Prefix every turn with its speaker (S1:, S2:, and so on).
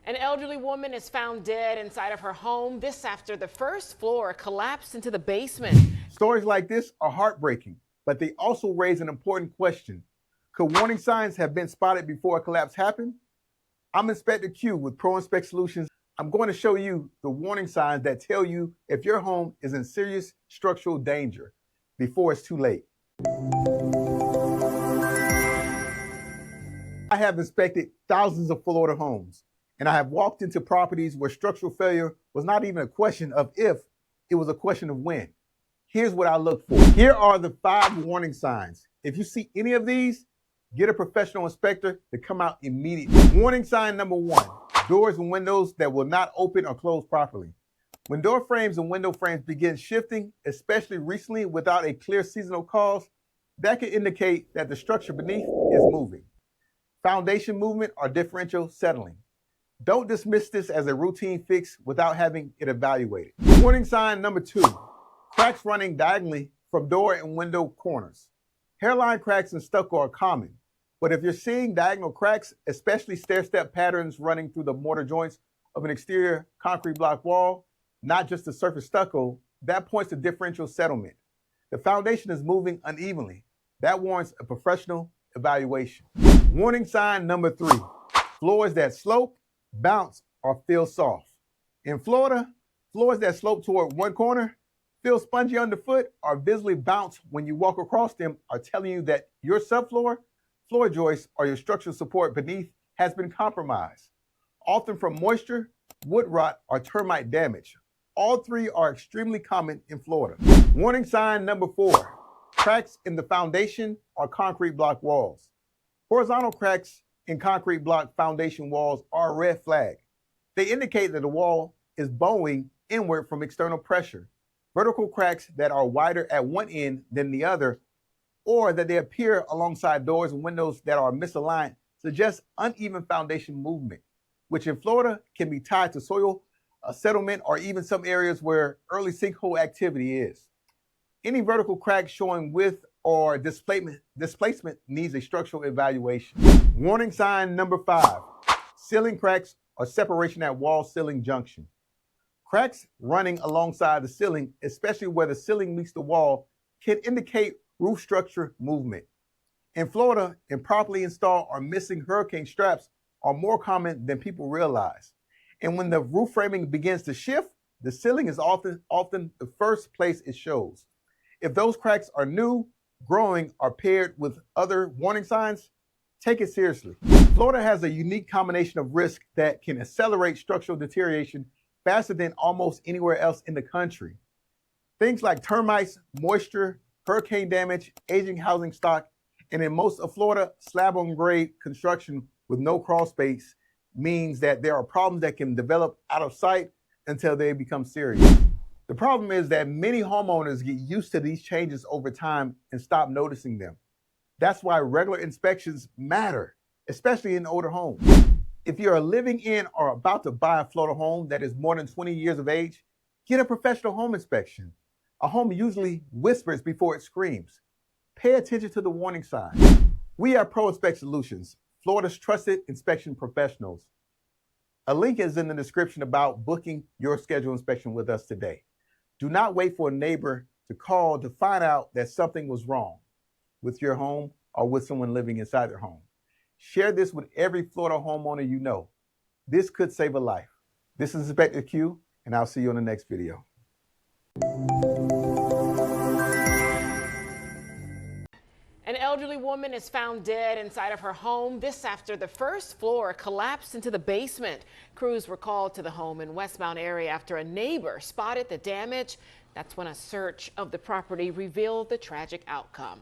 S1: An elderly woman is found dead inside of her home. This after the first floor collapsed into the basement.
S2: Stories like this are heartbreaking, but they also raise an important question. Could warning signs have been spotted before a collapse happened? I'm Inspector Q with Pro Inspect Solutions. I'm going to show you the warning signs that tell you if your home is in serious structural danger before it's too late. I have inspected thousands of Florida homes, and I have walked into properties where structural failure was not even a question of if, it was a question of when. Here's what I look for. Here are the 5 warning signs. If you see any of these, get a professional inspector to come out immediately. Warning sign number 1, doors and windows that will not open or close properly. When door frames and window frames begin shifting, especially recently without a clear seasonal cause, that could indicate that the structure beneath is moving. Foundation movement or differential settling. Don't dismiss this as a routine fix without having it evaluated. Warning sign number 2, cracks running diagonally from door and window corners. Hairline cracks and stucco are common, but if you're seeing diagonal cracks, especially stair-step patterns running through the mortar joints of an exterior concrete block wall, not just the surface stucco, that points to differential settlement. The foundation is moving unevenly. That warrants a professional evaluation. Warning sign number 3, floors that slope, bounce, or feel soft. In Florida, floors that slope toward one corner, feel spongy underfoot, or visibly bounce when you walk across them are telling you that your subfloor, floor joists, or your structural support beneath has been compromised, often from moisture, wood rot, or termite damage. All 3 are extremely common in Florida. Warning sign number 4, cracks in the foundation or concrete block walls. Horizontal cracks in concrete block foundation walls are a red flag. They indicate that the wall is bowing inward from external pressure. Vertical cracks that are wider at one end than the other, or that they appear alongside doors and windows that are misaligned, suggest uneven foundation movement, which in Florida can be tied to soil settlement or even some areas where early sinkhole activity is. Any vertical crack showing width or displacement needs a structural evaluation. Warning sign number 5, ceiling cracks or separation at wall ceiling junction. Cracks running alongside the ceiling, especially where the ceiling meets the wall, can indicate roof structure movement. In Florida, improperly installed or missing hurricane straps are more common than people realize. And when the roof framing begins to shift, the ceiling is often the first place it shows. If those cracks are new, growing, or paired with other warning signs, take it seriously. Florida has a unique combination of risk that can accelerate structural deterioration faster than almost anywhere else in the country. Things like termites, moisture, hurricane damage, aging housing stock, and in most of Florida, slab-on-grade construction with no crawl space means that there are problems that can develop out of sight until they become serious. The problem is that many homeowners get used to these changes over time and stop noticing them. That's why regular inspections matter, especially in older homes. If you are living in or about to buy a Florida home that is more than 20 years of age, get a professional home inspection. A home usually whispers before it screams. Pay attention to the warning signs. We are Pro Inspect Solutions, Florida's trusted inspection professionals. A link is in the description about booking your scheduled inspection with us today. Do not wait for a neighbor to call to find out that something was wrong with your home or with someone living inside their home. Share this with every Florida homeowner you know. This could save a life. This is Inspector Q, and I'll see you on the next video.
S1: An elderly woman is found dead inside of her home. This after the first floor collapsed into the basement. Crews were called to the home in Westmount area after a neighbor spotted the damage. That's when a search of the property revealed the tragic outcome.